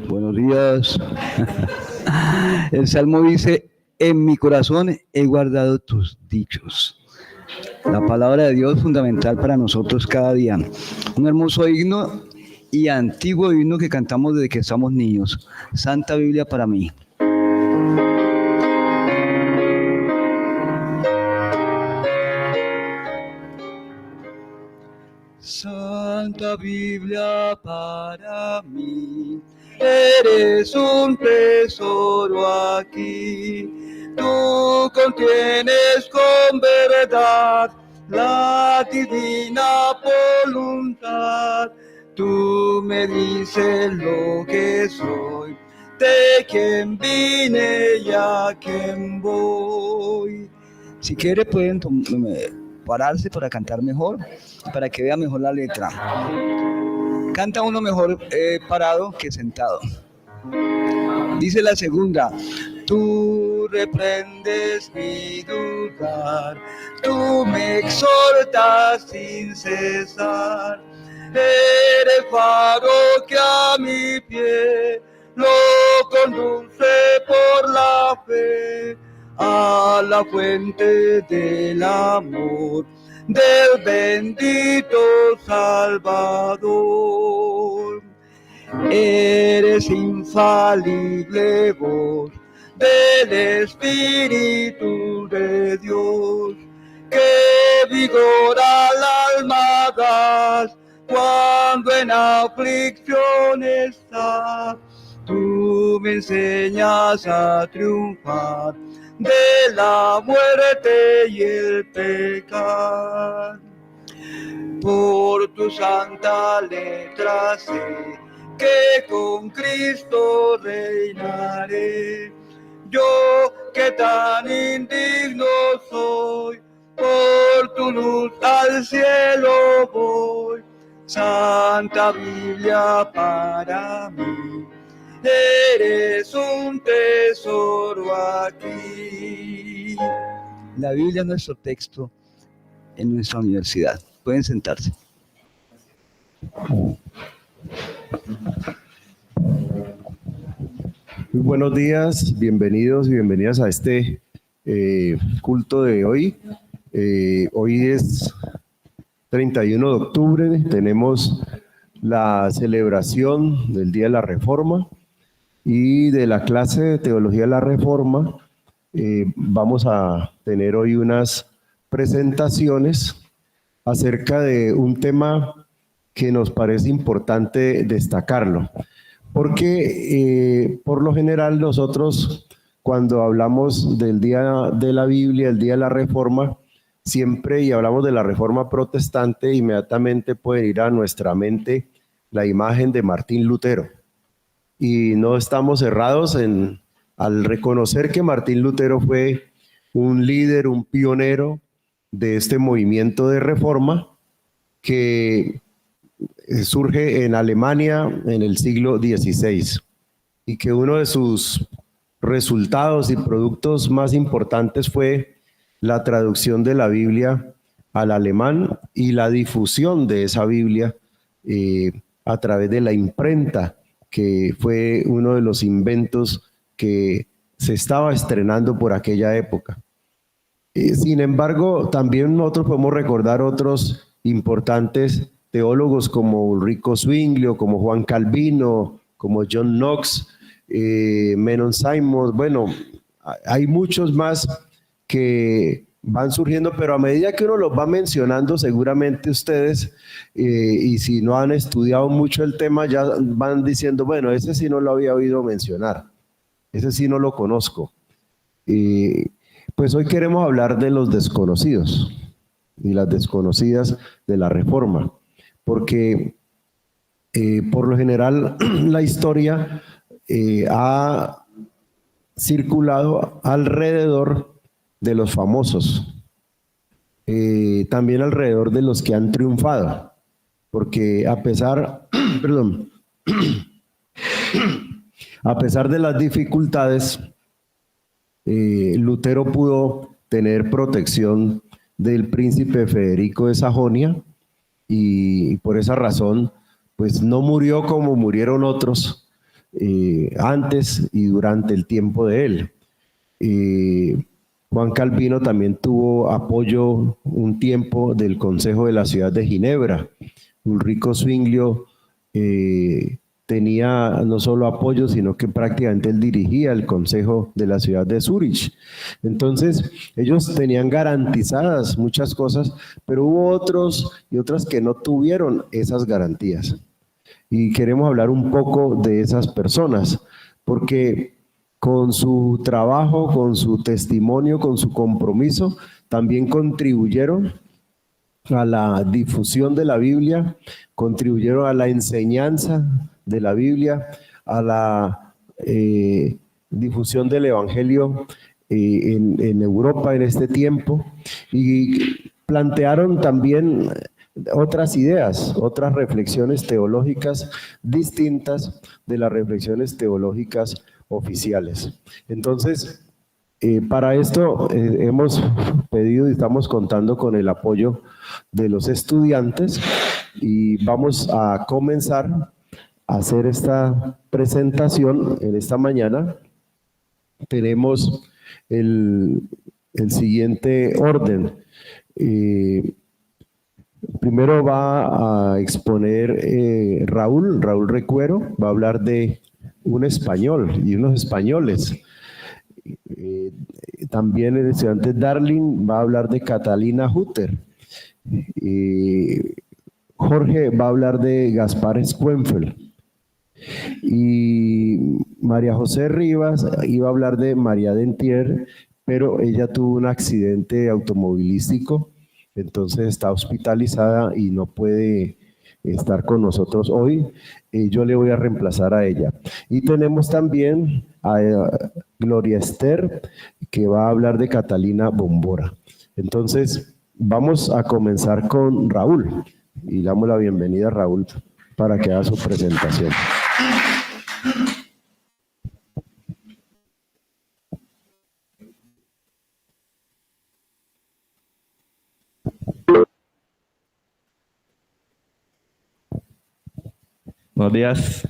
Buenos días. El Salmo dice, en mi corazón he guardado tus dichos. La palabra de Dios es fundamental para nosotros cada día. Un hermoso himno y antiguo himno que cantamos desde que somos niños. Santa Biblia para mí. Santa Biblia para mí, eres un tesoro aquí. Tú contienes con verdad la divina voluntad. Tú me dices lo que soy, de quién vine y a quién voy. Si quiere pueden pararse para cantar mejor, para que vea mejor la letra. Canta uno mejor parado que sentado. Dice la segunda, tú reprendes mi dudar, tú me exhortas sin cesar, eres faro que a mi pie lo conduce por la fe a la fuente del amor del bendito Salvador. Eres infalible voz del Espíritu de Dios, que vigor al alma das cuando en aflicción está. Tú me enseñas a triunfar de la muerte y el pecado. Por tu santa letra sé que con Cristo reinaré. Yo que tan indigno soy, por tu luz al cielo voy. Santa Biblia para mí, eres un tesoro aquí. La Biblia es nuestro texto en nuestra universidad. Pueden sentarse. Muy buenos días, bienvenidos y bienvenidas a este culto de hoy. Hoy es 31 de octubre, tenemos la celebración del Día de la Reforma y de la clase de Teología de la Reforma. Vamos a tener hoy unas presentaciones acerca de un tema que nos parece importante destacarlo, porque por lo general nosotros cuando hablamos del Día de la Biblia, el Día de la Reforma, siempre y hablamos de la Reforma protestante, inmediatamente puede ir a nuestra mente la imagen de Martín Lutero. Y no estamos cerrados al reconocer que Martín Lutero fue un líder, un pionero de este movimiento de reforma que surge en Alemania en el siglo XVI y que uno de sus resultados y productos más importantes fue la traducción de la Biblia al alemán y la difusión de esa Biblia a través de la imprenta, que fue uno de los inventos que se estaba estrenando por aquella época. Sin embargo, también nosotros podemos recordar otros importantes teólogos como Ulrico Zwinglio, como Juan Calvino, como John Knox, Menon Simons. Bueno, hay muchos más que van surgiendo, pero a medida que uno los va mencionando, seguramente ustedes, y si no han estudiado mucho el tema, ya van diciendo, bueno, ese sí no lo había oído mencionar, ese sí no lo conozco. Pues hoy queremos hablar de los desconocidos y las desconocidas de la Reforma, porque por lo general la historia ha circulado alrededor de los famosos, también alrededor de los que han triunfado, porque a pesar, a pesar de las dificultades, Lutero pudo tener protección del príncipe Federico de Sajonia y por esa razón pues no murió como murieron otros antes y durante el tiempo de él. Juan Calvino también tuvo apoyo un tiempo del Consejo de la Ciudad de Ginebra. Ulrico Zwinglio tenía no solo apoyo, sino que prácticamente él dirigía el Consejo de la Ciudad de Zúrich. Entonces, ellos tenían garantizadas muchas cosas, pero hubo otros y otras que no tuvieron esas garantías. Y queremos hablar un poco de esas personas, porque con su trabajo, con su testimonio, con su compromiso, también contribuyeron a la difusión de la Biblia, contribuyeron a la enseñanza de la Biblia, a la difusión del Evangelio en Europa en este tiempo, y plantearon también otras ideas, otras reflexiones teológicas distintas de las reflexiones teológicas oficiales. Entonces, para esto hemos pedido y estamos contando con el apoyo de los estudiantes y vamos a comenzar a hacer esta presentación en esta mañana. Tenemos el siguiente orden. Primero va a exponer Raúl Recuero, va a hablar de un español y unos españoles. También el estudiante Darling va a hablar de Catalina Hutter. Jorge va a hablar de Gaspar Squenfeld. Y María José Rivas iba a hablar de María Dentier, pero ella tuvo un accidente automovilístico, entonces está hospitalizada y no puede estar con nosotros hoy. Yo le voy a reemplazar a ella. Y tenemos también a Gloria Esther, que va a hablar de Catalina Bombora. Entonces, vamos a comenzar con Raúl. Y damos la bienvenida a Raúl para que haga su presentación. Buenos días.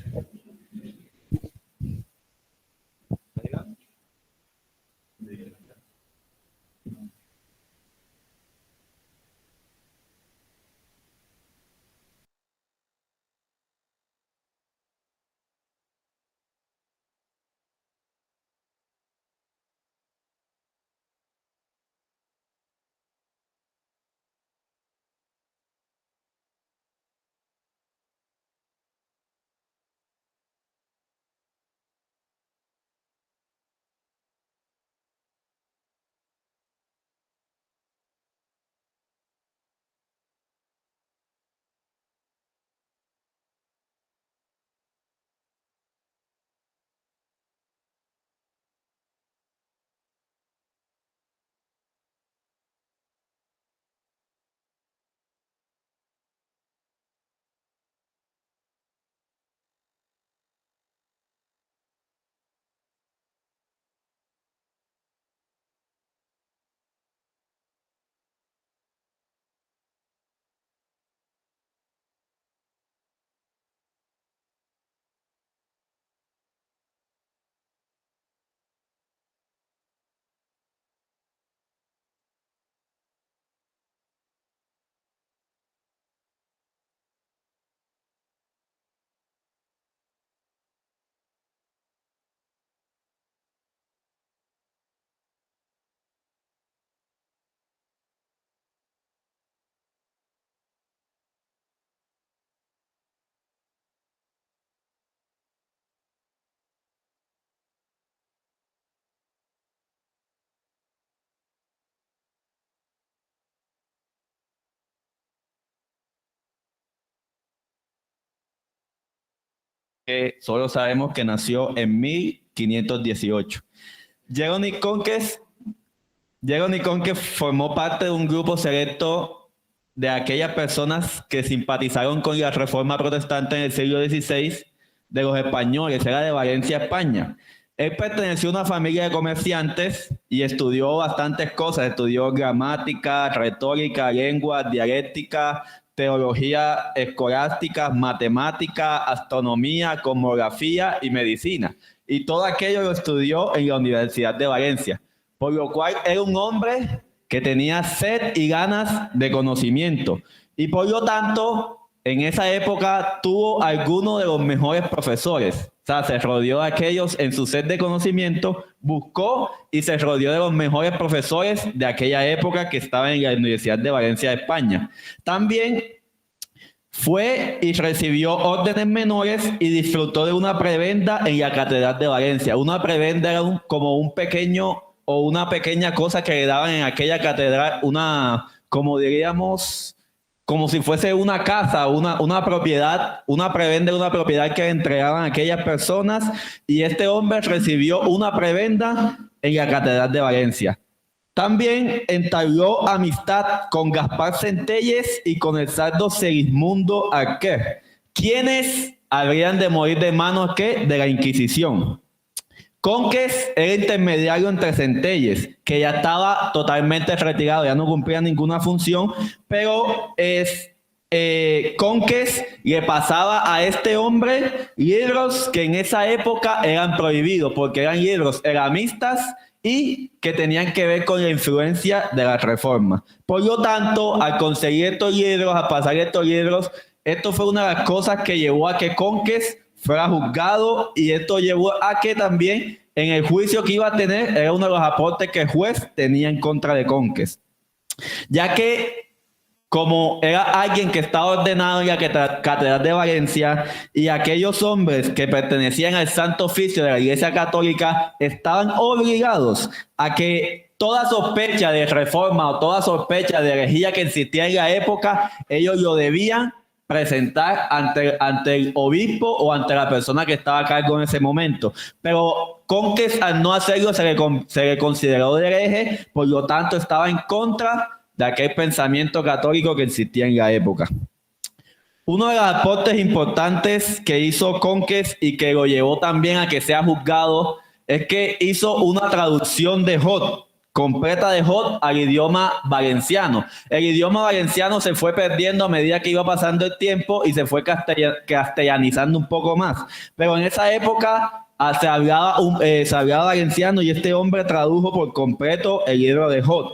Que solo sabemos que nació en 1518. Jeremy Conques formó parte de un grupo selecto de aquellas personas que simpatizaron con la Reforma Protestante en el siglo XVI de los españoles, era de Valencia, España. Él perteneció a una familia de comerciantes y estudió bastantes cosas, estudió gramática, retórica, lengua, dialéctica, teología escolástica, matemática, astronomía, cosmografía y medicina. Y todo aquello lo estudió en la Universidad de Valencia, por lo cual era un hombre que tenía sed y ganas de conocimiento. Y por lo tanto, en esa época tuvo algunos de los mejores profesores. O sea, se rodeó de aquellos en su sed de conocimiento, buscó y se rodeó de los mejores profesores de aquella época que estaban en la Universidad de Valencia de España. También fue y recibió órdenes menores y disfrutó de una prebenda en la Catedral de Valencia. Una prebenda era como un pequeño o una pequeña cosa que le daban en aquella catedral, como diríamos, como si fuese una casa, una propiedad, una prebenda de una propiedad que le entregaban a aquellas personas, y este hombre recibió una prebenda en la Catedral de Valencia. También entabló amistad con Gaspar Centelles y con el sardo Segismundo Arquer, quienes habrían de morir de manos de la Inquisición. Conques era intermediario entre Centelles, que ya estaba totalmente retirado, ya no cumplía ninguna función, pero Conques le pasaba a este hombre libros que en esa época eran prohibidos, porque eran libros eramistas y que tenían que ver con la influencia de la Reforma. Por lo tanto, al conseguir estos libros, a pasar estos libros, esto fue una de las cosas que llevó a que Conques fuera juzgado, y esto llevó a que también en el juicio que iba a tener era uno de los aportes que el juez tenía en contra de Conques, ya que como era alguien que estaba ordenado en la Catedral de Valencia, y aquellos hombres que pertenecían al Santo Oficio de la Iglesia Católica estaban obligados a que toda sospecha de reforma o toda sospecha de herejía que existía en la época, ellos lo debían presentar ante el obispo o ante la persona que estaba a cargo en ese momento. Pero Conques, al no hacerlo, se le consideró de hereje, por lo tanto estaba en contra de aquel pensamiento católico que existía en la época. Uno de los aportes importantes que hizo Conques y que lo llevó también a que sea juzgado es que hizo una traducción de Jod, completa de Jod al idioma valenciano. El idioma valenciano se fue perdiendo a medida que iba pasando el tiempo y se fue castellanizando un poco más. Pero en esa época se hablaba valenciano, y este hombre tradujo por completo el libro de Jod.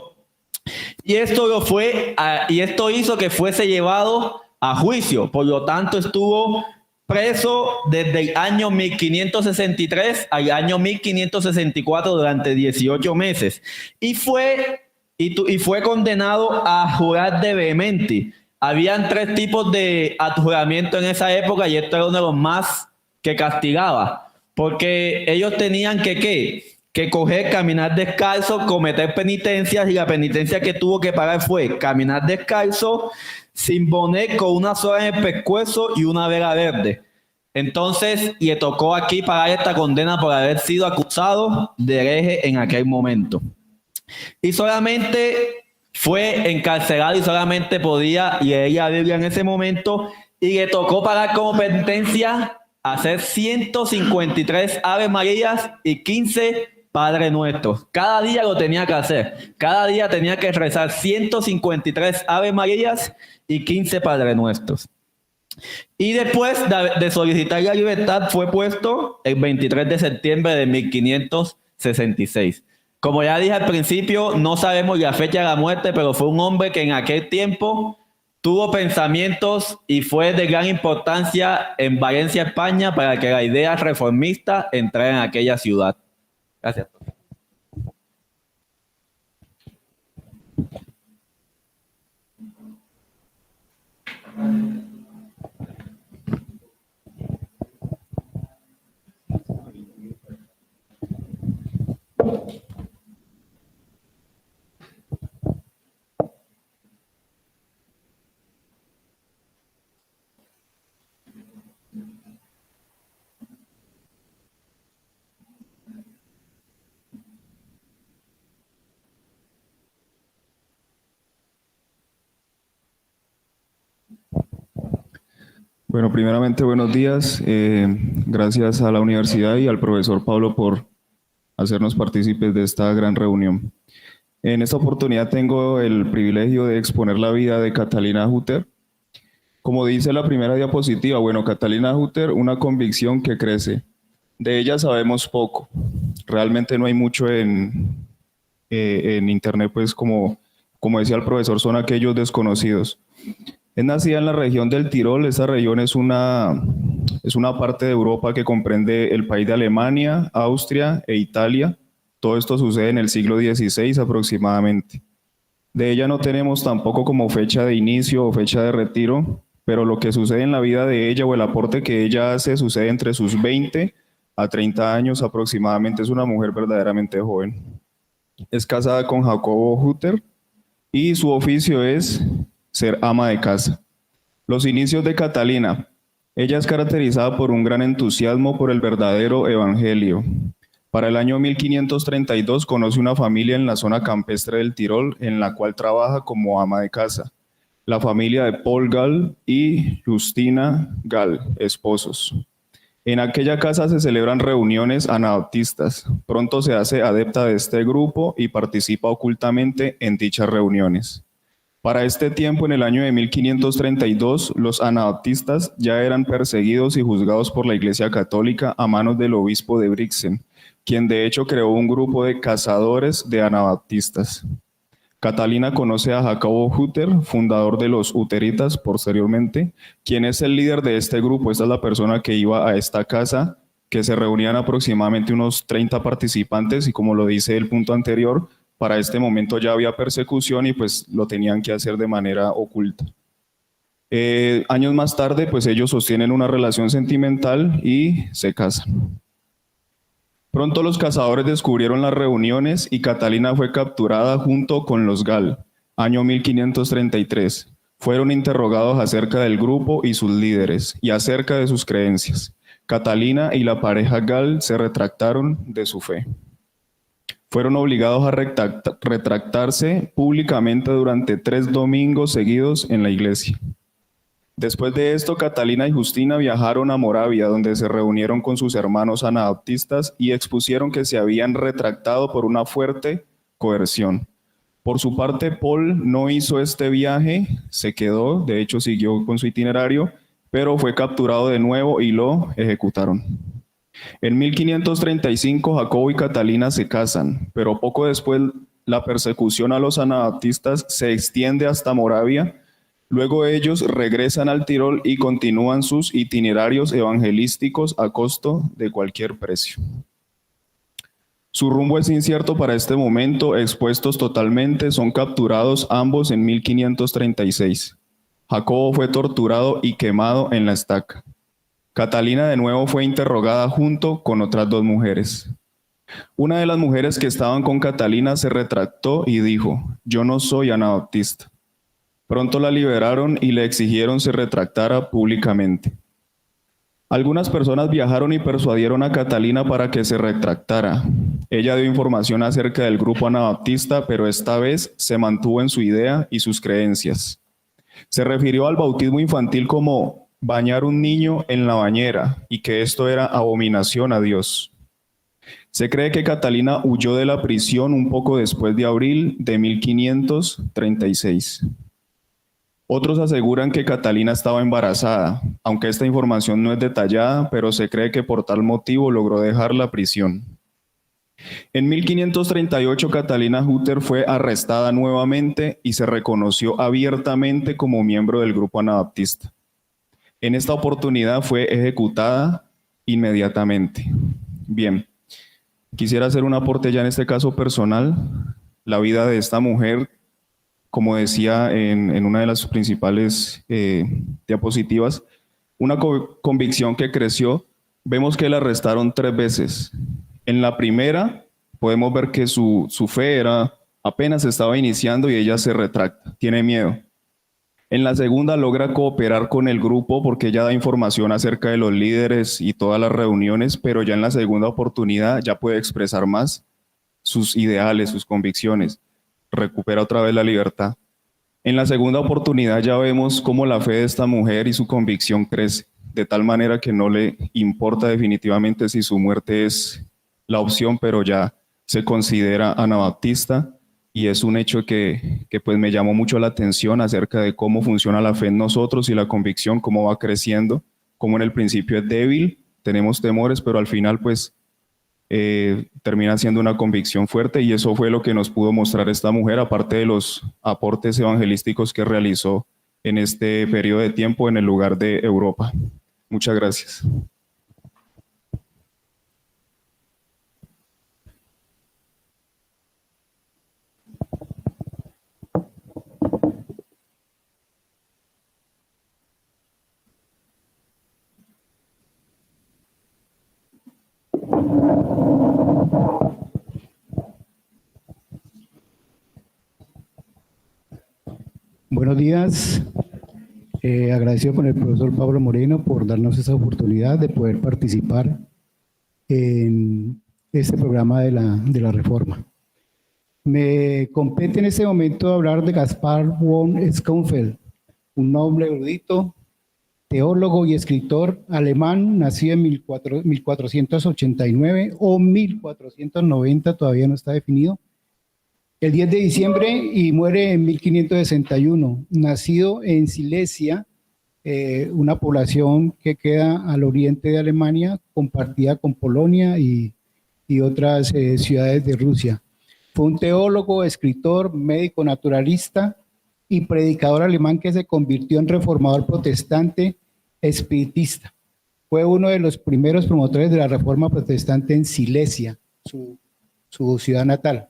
Y esto hizo que fuese llevado a juicio. Por lo tanto, estuvo preso desde el año 1563 al año 1564 durante 18 meses. Y fue condenado a jurar de vehementi. Habían 3 tipos de adjuramiento en esa época, y esto era uno de los más que castigaba. Porque ellos tenían que coger, caminar descalzo, cometer penitencias, y la penitencia que tuvo que pagar fue caminar descalzo, sin bonet, con una soga en el pescuezo y una vela verde. Entonces, le tocó aquí pagar esta condena por haber sido acusado de hereje en aquel momento. Y solamente fue encarcelado y solamente podía leer la Biblia en ese momento, y le tocó pagar como penitencia hacer 153 Ave Marías y 15 Padre Nuestros. Cada día lo tenía que hacer. Cada día tenía que rezar 153 Ave Marías y 15 Padre Nuestros. Y después de solicitar la libertad, fue puesto el 23 de septiembre de 1566. Como ya dije al principio, no sabemos la fecha de la muerte, pero fue un hombre que en aquel tiempo tuvo pensamientos y fue de gran importancia en Valencia, España, para que la idea reformista entrara en aquella ciudad. Gracias. Bueno, primeramente, buenos días. Gracias a la universidad y al profesor Pablo por hacernos partícipes de esta gran reunión. En esta oportunidad tengo el privilegio de exponer la vida de Catalina Hutter. Como dice la primera diapositiva, bueno, Catalina Hutter, una convicción que crece. De ella sabemos poco. Realmente no hay mucho en internet, pues como decía el profesor, son aquellos desconocidos. Es nacida en la región del Tirol. Esta región es una parte de Europa que comprende el país de Alemania, Austria e Italia. Todo esto sucede en el siglo XVI aproximadamente. De ella no tenemos tampoco como fecha de inicio o fecha de retiro, pero lo que sucede en la vida de ella o el aporte que ella hace sucede entre sus 20 a 30 años aproximadamente. Es una mujer verdaderamente joven. Es casada con Jacobo Hutter y su oficio es ser ama de casa. Los inicios de Catalina. Ella es caracterizada por un gran entusiasmo por el verdadero evangelio. Para el año 1532 conoce una familia en la zona campestre del Tirol en la cual trabaja como ama de casa. La familia de Paul Gall y Justina Gall, esposos. En aquella casa se celebran reuniones anabaptistas. Pronto se hace adepta de este grupo y participa ocultamente en dichas reuniones. Para este tiempo, en el año de 1532, los anabaptistas ya eran perseguidos y juzgados por la Iglesia Católica a manos del obispo de Brixen, quien de hecho creó un grupo de cazadores de anabaptistas. Catalina conoce a Jacobo Hutter, fundador de los Huteritas posteriormente, quien es el líder de este grupo. Esta es la persona que iba a esta casa, que se reunían aproximadamente unos 30 participantes y como lo dice el punto anterior, para este momento ya había persecución y pues lo tenían que hacer de manera oculta. Años más tarde, pues ellos sostienen una relación sentimental y se casan. Pronto los cazadores descubrieron las reuniones y Catalina fue capturada junto con los Gall, año 1533. Fueron interrogados acerca del grupo y sus líderes y acerca de sus creencias. Catalina y la pareja Gall se retractaron de su fe. Fueron obligados a retractarse públicamente durante 3 domingos seguidos en la iglesia. Después de esto, Catalina y Justina viajaron a Moravia, donde se reunieron con sus hermanos anabaptistas y expusieron que se habían retractado por una fuerte coerción. Por su parte, Paul no hizo este viaje, se quedó, de hecho siguió con su itinerario, pero fue capturado de nuevo y lo ejecutaron. En 1535, Jacobo y Catalina se casan, pero poco después la persecución a los anabaptistas se extiende hasta Moravia. Luego ellos regresan al Tirol y continúan sus itinerarios evangelísticos a costo de cualquier precio. Su rumbo es incierto para este momento. Expuestos totalmente, son capturados ambos en 1536. Jacobo fue torturado y quemado en la estaca. Catalina de nuevo fue interrogada junto con otras 2 mujeres. Una de las mujeres que estaban con Catalina se retractó y dijo: "Yo no soy anabaptista". Pronto la liberaron y le exigieron se retractara públicamente. Algunas personas viajaron y persuadieron a Catalina para que se retractara. Ella dio información acerca del grupo anabaptista, pero esta vez se mantuvo en su idea y sus creencias. Se refirió al bautismo infantil como bañar un niño en la bañera y que esto era abominación a Dios. Se cree que Catalina huyó de la prisión un poco después de abril de 1536. Otros aseguran que Catalina estaba embarazada, aunque esta información no es detallada, pero se cree que por tal motivo logró dejar la prisión. En 1538, Catalina Hutter fue arrestada nuevamente y se reconoció abiertamente como miembro del grupo anabaptista. En esta oportunidad fue ejecutada inmediatamente. Bien, quisiera hacer un aporte ya en este caso personal. La vida de esta mujer, como decía en una de las principales diapositivas, una convicción que creció. Vemos que la arrestaron 3 veces. En la primera podemos ver que su fe apenas estaba iniciando y ella se retracta, tiene miedo. En la segunda logra cooperar con el grupo porque ella da información acerca de los líderes y todas las reuniones, pero ya en la segunda oportunidad ya puede expresar más sus ideales, sus convicciones. Recupera otra vez la libertad. En la segunda oportunidad ya vemos cómo la fe de esta mujer y su convicción crece, de tal manera que no le importa definitivamente si su muerte es la opción, pero ya se considera anabaptista y es un hecho que pues me llamó mucho la atención acerca de cómo funciona la fe en nosotros y la convicción, cómo va creciendo, cómo en el principio es débil, tenemos temores, pero al final pues termina siendo una convicción fuerte, y eso fue lo que nos pudo mostrar esta mujer, aparte de los aportes evangelísticos que realizó en este periodo de tiempo en el lugar de Europa. Muchas gracias. Buenos días. Agradecido con el profesor Pablo Moreno por darnos esa oportunidad de poder participar en este programa de la Reforma. Me compete en este momento hablar de Gaspar von Schönfeld, un noble erudito, teólogo y escritor alemán, nacido en 1489 o 1490, todavía no está definido, el 10 de diciembre, y muere en 1561, nacido en Silesia, una población que queda al oriente de Alemania, compartida con Polonia y otras ciudades de Rusia. Fue un teólogo, escritor, médico naturalista y predicador alemán que se convirtió en reformador protestante espiritista. Fue uno de los primeros promotores de la reforma protestante en Silesia, su ciudad natal.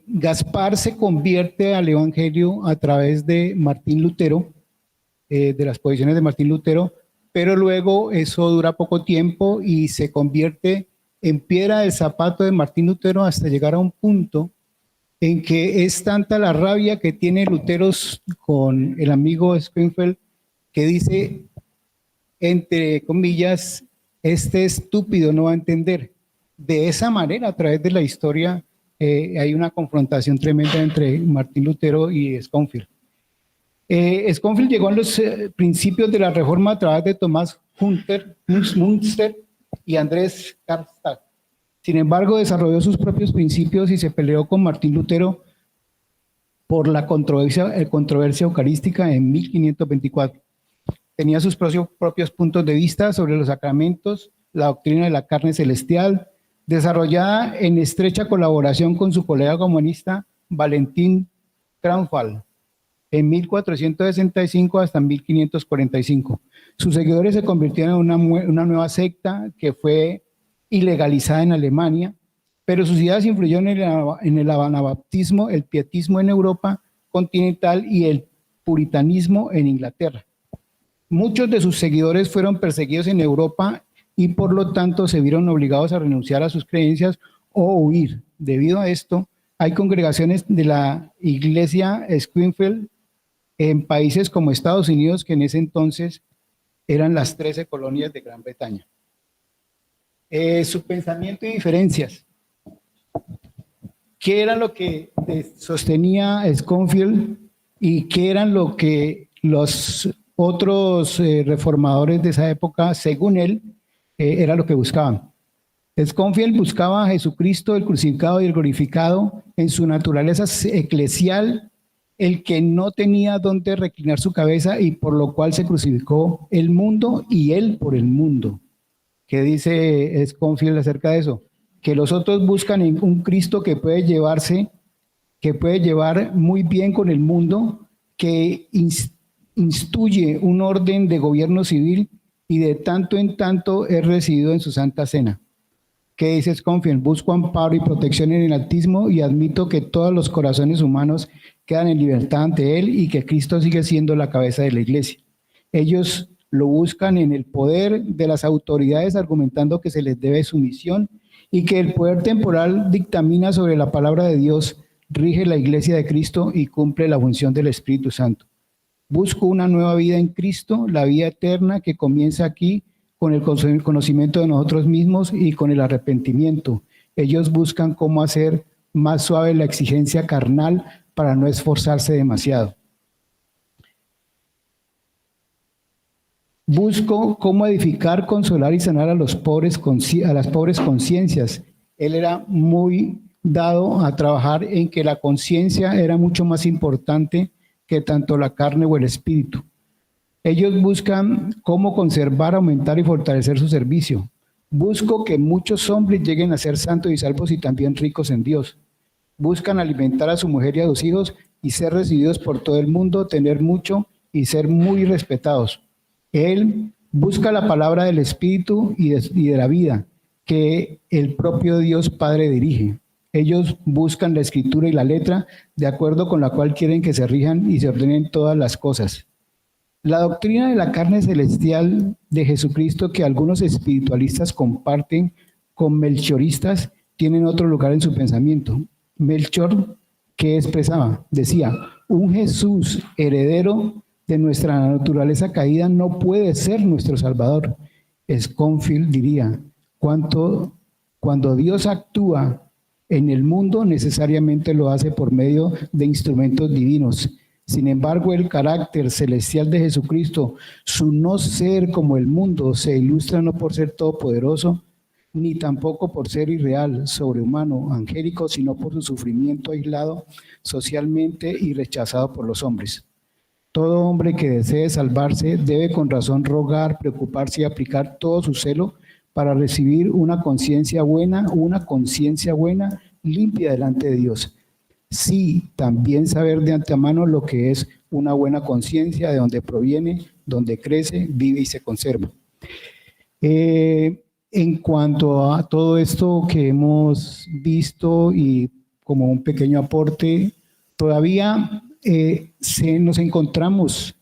Gaspar se convierte al Evangelio a través de Martín Lutero, de las posiciones de Martín Lutero, pero luego eso dura poco tiempo y se convierte en piedra del zapato de Martín Lutero hasta llegar a un punto en que es tanta la rabia que tiene Lutero con el amigo Schönfeld, que dice, entre comillas, este estúpido no va a entender. De esa manera, a través de la historia, hay una confrontación tremenda entre Martín Lutero y Schönfeld. Schönfeld llegó a los principios de la Reforma a través de Tomás Münster y Andrés Karlstadt. Sin embargo, desarrolló sus propios principios y se peleó con Martín Lutero por la controversia eucarística en 1524. Tenía sus propios puntos de vista sobre los sacramentos, la doctrina de la carne celestial, desarrollada en estrecha colaboración con su colega comunista Valentín Kranfal, en 1465 hasta 1545. Sus seguidores se convirtieron en una nueva secta que fue ilegalizada en Alemania, pero sus ideas influyeron en el anabaptismo, el pietismo en Europa continental y el puritanismo en Inglaterra. Muchos de sus seguidores fueron perseguidos en Europa y por lo tanto se vieron obligados a renunciar a sus creencias o huir. Debido a esto, hay congregaciones de la Iglesia Schönfeld en países como Estados Unidos, que en ese entonces eran las 13 colonias de Gran Bretaña. Su pensamiento y diferencias. ¿Qué era lo que sostenía Schönfeld y qué eran lo que los otros reformadores de esa época, según él, era lo que buscaban? Schönfeld buscaba a Jesucristo, el crucificado y el glorificado, en su naturaleza eclesial, el que no tenía dónde reclinar su cabeza y por lo cual se crucificó el mundo y él por el mundo. ¿Qué dice Schönfeld acerca de eso? Que los otros buscan un Cristo que puede llevar muy bien con el mundo, que instituye un orden de gobierno civil y de tanto en tanto es recibido en su Santa Cena. ¿Qué dice Schönfeld? Busco amparo y protección en el Altísimo y admito que todos los corazones humanos quedan en libertad ante él y que Cristo sigue siendo la cabeza de la Iglesia. Ellos lo buscan en el poder de las autoridades, argumentando que se les debe sumisión y que el poder temporal dictamina sobre la palabra de Dios, rige la Iglesia de Cristo y cumple la función del Espíritu Santo. Busco una nueva vida en Cristo, la vida eterna que comienza aquí con el conocimiento de nosotros mismos y con el arrepentimiento. Ellos buscan cómo hacer más suave la exigencia carnal para no esforzarse demasiado. Busco cómo edificar, consolar y sanar a las pobres conciencias. Él era muy dado a trabajar en que la conciencia era mucho más importante que tanto la carne o el espíritu. Ellos buscan cómo conservar, aumentar y fortalecer su servicio. Busco que muchos hombres lleguen a ser santos y salvos y también ricos en Dios. Buscan alimentar a su mujer y a sus hijos y ser recibidos por todo el mundo, tener mucho y ser muy respetados. Él busca la palabra del Espíritu y de la vida que el propio Dios Padre dirige. Ellos buscan la escritura y la letra de acuerdo con la cual quieren que se rijan y se ordenen todas las cosas. La doctrina de la carne celestial de Jesucristo que algunos espiritualistas comparten con melchoristas tienen otro lugar en su pensamiento. Melchor, ¿qué expresaba? Decía, un Jesús heredero de nuestra naturaleza caída no puede ser nuestro Salvador. Sconfield diría, cuando Dios actúa en el mundo, necesariamente lo hace por medio de instrumentos divinos. Sin embargo, el carácter celestial de Jesucristo, su no ser como el mundo, se ilustra no por ser todopoderoso, ni tampoco por ser irreal, sobrehumano, angélico, sino por su sufrimiento aislado socialmente y rechazado por los hombres. Todo hombre que desee salvarse debe con razón rogar, preocuparse y aplicar todo su celo para recibir una conciencia buena, limpia delante de Dios. Sí, también saber de antemano lo que es una buena conciencia, de dónde proviene, dónde crece, vive y se conserva. En cuanto a todo esto que hemos visto y como un pequeño aporte, todavía nos encontramos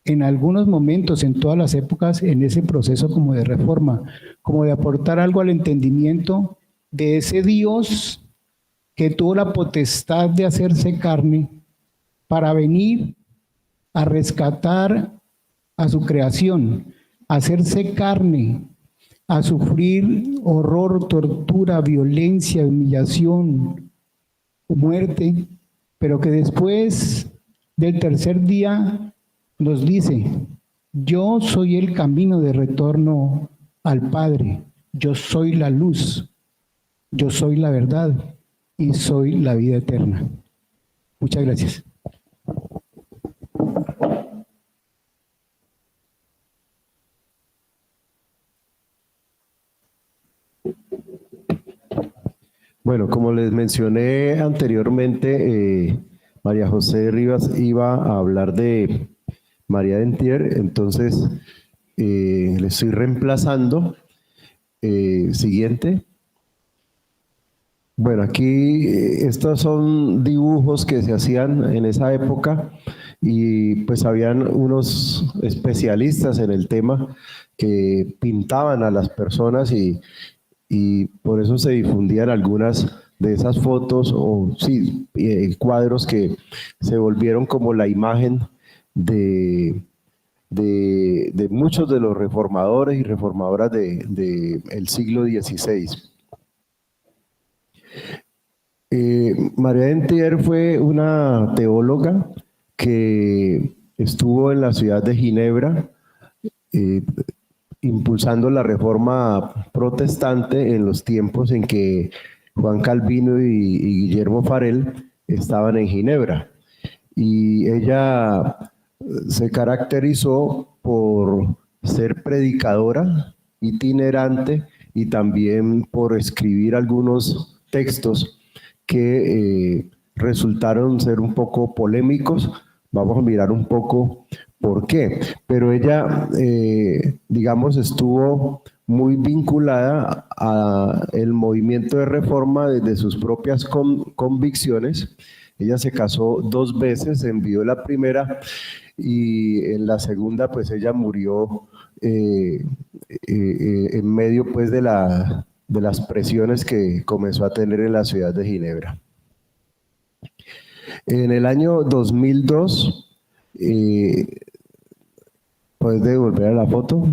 en algunos momentos, en todas las épocas, en ese proceso como de reforma, como de aportar algo al entendimiento de ese Dios que tuvo la potestad de hacerse carne para venir a rescatar a su creación, a hacerse carne, a sufrir horror, tortura, violencia, humillación, muerte, pero que después del tercer día nos dice, yo soy el camino de retorno al Padre, yo soy la luz, yo soy la verdad y soy la vida eterna. Muchas gracias. Bueno, como les mencioné anteriormente, María José Rivas iba a hablar de María Dentier, entonces le estoy reemplazando. Siguiente. Bueno, aquí estos son dibujos que se hacían en esa época y pues habían unos especialistas en el tema que pintaban a las personas y por eso se difundían algunas de esas fotos o sí, cuadros que se volvieron como la imagen de muchos de los reformadores y reformadoras del siglo XVI. María Dentier fue una teóloga que estuvo en la ciudad de Ginebra impulsando la reforma protestante en los tiempos en que Juan Calvino y Guillermo Farel estaban en Ginebra. Y ella se caracterizó por ser predicadora, itinerante y también por escribir algunos textos que resultaron ser un poco polémicos. Vamos a mirar un poco por qué. Pero ella, digamos, estuvo muy vinculada al movimiento de reforma desde sus propias convicciones. Ella se casó 2 veces, envió la primera y en la segunda pues ella murió en medio pues de las presiones que comenzó a tener en la ciudad de Ginebra. En el año 2002, ¿puedes devolver a la foto?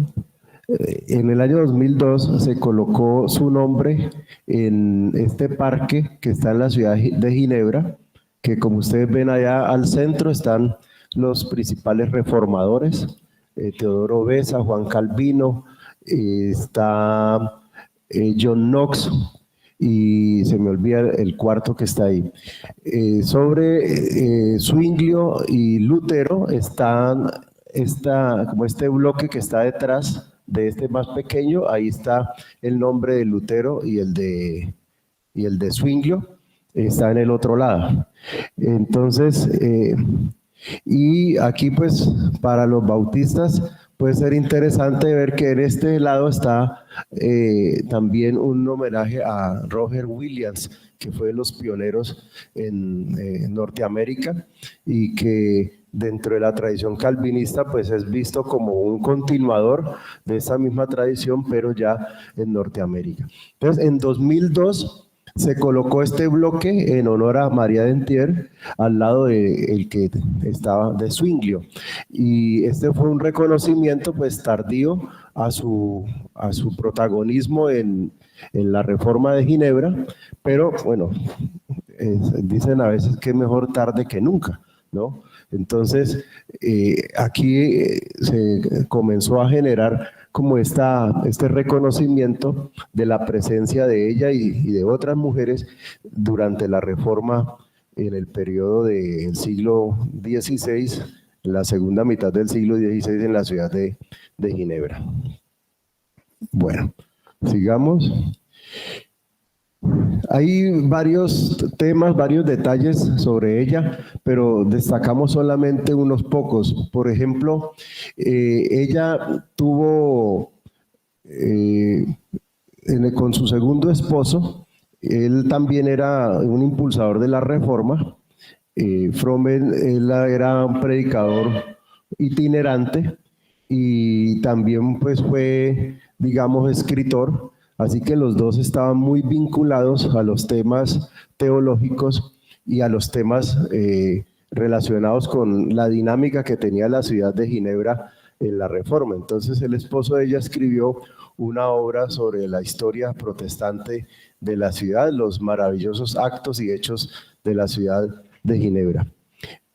En el año 2002 se colocó su nombre en este parque que está en la ciudad de Ginebra, que como ustedes ven allá al centro están los principales reformadores, Teodoro Beza, Juan Calvino, está John Knox, y se me olvida el cuarto que está ahí. Sobre Zwinglio y Lutero están como este bloque que está detrás de este más pequeño, ahí está el nombre de Lutero y el de Zwinglio está en el otro lado. Entonces, y aquí pues para los bautistas puede ser interesante ver que en este lado está también un homenaje a Roger Williams, que fue de los pioneros en Norteamérica y que dentro de la tradición calvinista pues es visto como un continuador de esa misma tradición, pero ya en Norteamérica. Entonces, en 2002 se colocó este bloque en honor a María Dentier al lado del que estaba de Zwinglio, y este fue un reconocimiento pues tardío a su protagonismo en la Reforma de Ginebra, pero bueno, dicen a veces que es mejor tarde que nunca, ¿no? Entonces, aquí se comenzó a generar como este reconocimiento de la presencia de ella y de otras mujeres durante la Reforma en el periodo del siglo XVI, en la segunda mitad del siglo XVI en la ciudad de Ginebra. Bueno, sigamos. Hay varios temas, varios detalles sobre ella, pero destacamos solamente unos pocos. Por ejemplo, ella tuvo, con su segundo esposo, él también era un impulsador de la Reforma. Frommel, él era un predicador itinerante y también pues fue, digamos, escritor. Así que los dos estaban muy vinculados a los temas teológicos y a los temas relacionados con la dinámica que tenía la ciudad de Ginebra en la Reforma. Entonces el esposo de ella escribió una obra sobre la historia protestante de la ciudad, los maravillosos actos y hechos de la ciudad de Ginebra.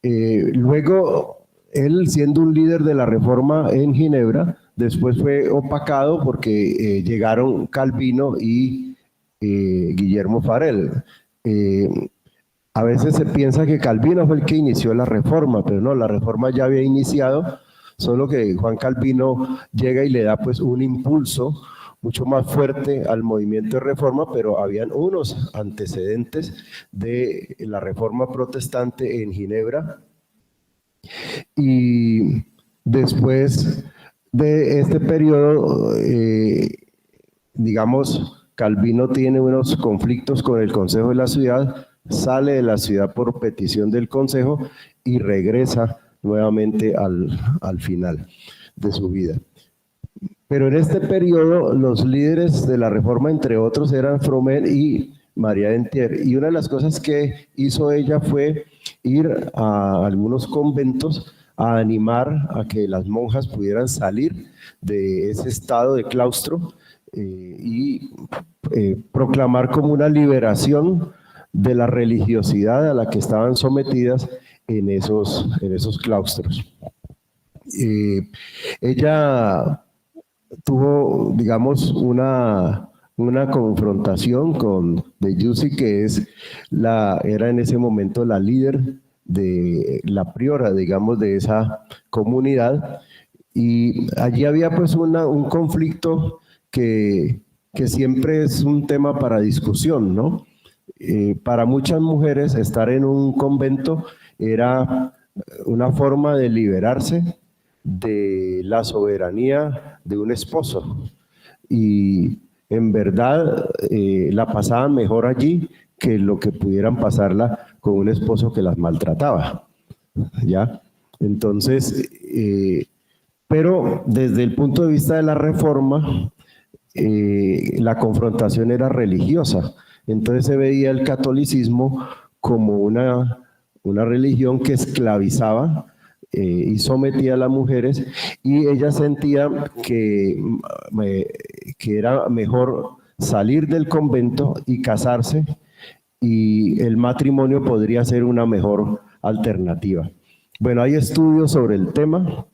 Luego, él siendo un líder de la Reforma en Ginebra, después fue opacado porque llegaron Calvino y Guillermo Farel. A veces se piensa que Calvino fue el que inició la Reforma, pero no, la Reforma ya había iniciado, solo que Juan Calvino llega y le da pues un impulso mucho más fuerte al movimiento de Reforma, pero habían unos antecedentes de la Reforma protestante en Ginebra. Y después de este periodo, digamos, Calvino tiene unos conflictos con el Consejo de la Ciudad, sale de la ciudad por petición del Consejo y regresa nuevamente al final de su vida. Pero en este periodo los líderes de la Reforma, entre otros, eran Frommel y María Dentier. Y una de las cosas que hizo ella fue ir a algunos conventos a animar a que las monjas pudieran salir de ese estado de claustro y proclamar como una liberación de la religiosidad a la que estaban sometidas en esos claustros. Ella tuvo, digamos, una confrontación con De Giussi, que era en ese momento la líder de la priora, digamos, de esa comunidad, y allí había pues un conflicto que siempre es un tema para discusión, ¿no? Para muchas mujeres estar en un convento era una forma de liberarse de la soberanía de un esposo, y en verdad la pasaban mejor allí que lo que pudieran pasarla con un esposo que las maltrataba, ¿ya? Entonces, pero desde el punto de vista de la Reforma, la confrontación era religiosa. Entonces se veía el catolicismo como una religión que esclavizaba y sometía a las mujeres, y ella sentía que era mejor salir del convento y casarse, y el matrimonio podría ser una mejor alternativa. Bueno, hay estudios sobre el tema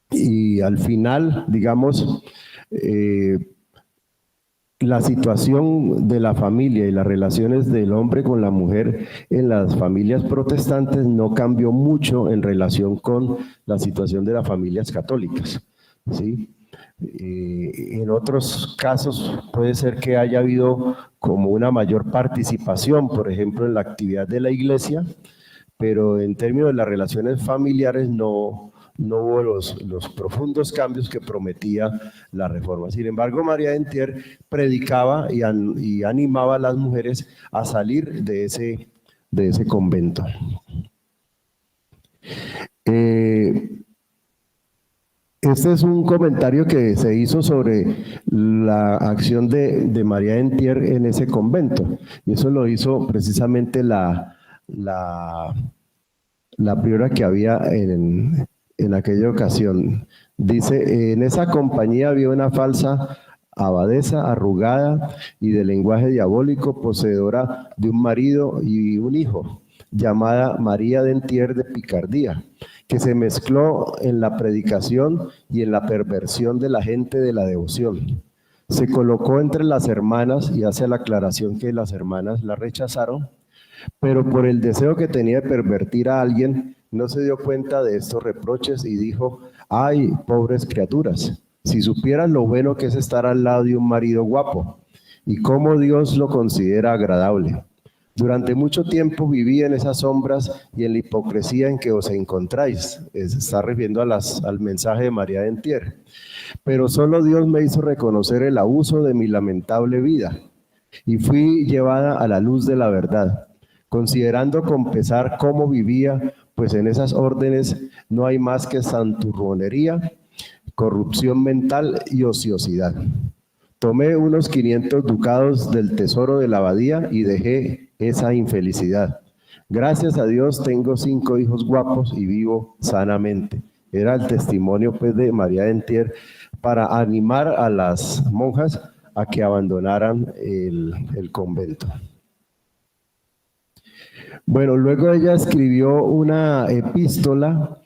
y al final, digamos, la situación de la familia y las relaciones del hombre con la mujer en las familias protestantes no cambió mucho en relación con la situación de las familias católicas, ¿sí? En otros casos puede ser que haya habido como una mayor participación, por ejemplo, en la actividad de la iglesia, pero en términos de las relaciones familiares no hubo los profundos cambios que prometía la reforma. Sin embargo, María Dentier predicaba y animaba a las mujeres a salir de ese convento. Este es un comentario que se hizo sobre la acción de María Dentier en ese convento, y eso lo hizo precisamente la priora que había en aquella ocasión. Dice, en esa compañía había una falsa abadesa arrugada y de lenguaje diabólico, poseedora de un marido y un hijo, llamada María Dentier de Picardía, que se mezcló en la predicación y en la perversión de la gente de la devoción. Se colocó entre las hermanas y hace la aclaración que las hermanas la rechazaron, pero por el deseo que tenía de pervertir a alguien, no se dio cuenta de estos reproches y dijo, ay, pobres criaturas, si supieran lo bueno que es estar al lado de un marido guapo y cómo Dios lo considera agradable. Durante mucho tiempo viví en esas sombras y en la hipocresía en que os encontráis. Se está refiriendo al mensaje de María Dentier. Pero solo Dios me hizo reconocer el abuso de mi lamentable vida y fui llevada a la luz de la verdad, considerando con pesar cómo vivía, pues en esas órdenes no hay más que santurronería, corrupción mental y ociosidad. Tomé unos 500 ducados del tesoro de la abadía y dejé esa infelicidad. Gracias a Dios tengo 5 hijos guapos y vivo sanamente. Era el testimonio pues de María Dentier para animar a las monjas a que abandonaran el convento. Bueno, luego ella escribió una epístola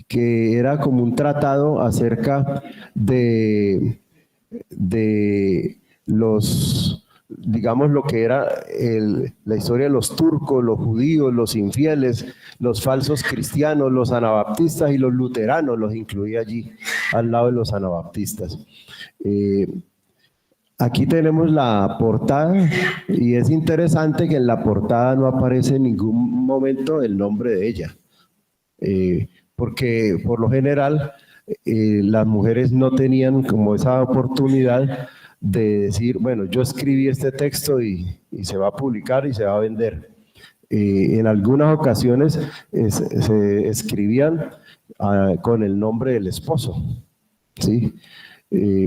que era como un tratado acerca de los, digamos, lo que era la historia de los turcos, los judíos, los infieles, los falsos cristianos, los anabaptistas y los luteranos, los incluía allí al lado de los anabaptistas. Aquí tenemos la portada y es interesante que en la portada no aparece en ningún momento el nombre de ella, porque por lo general las mujeres no tenían como esa oportunidad de decir, bueno, yo escribí este texto y se va a publicar y se va a vender. En algunas ocasiones se escribían con el nombre del esposo, ¿sí?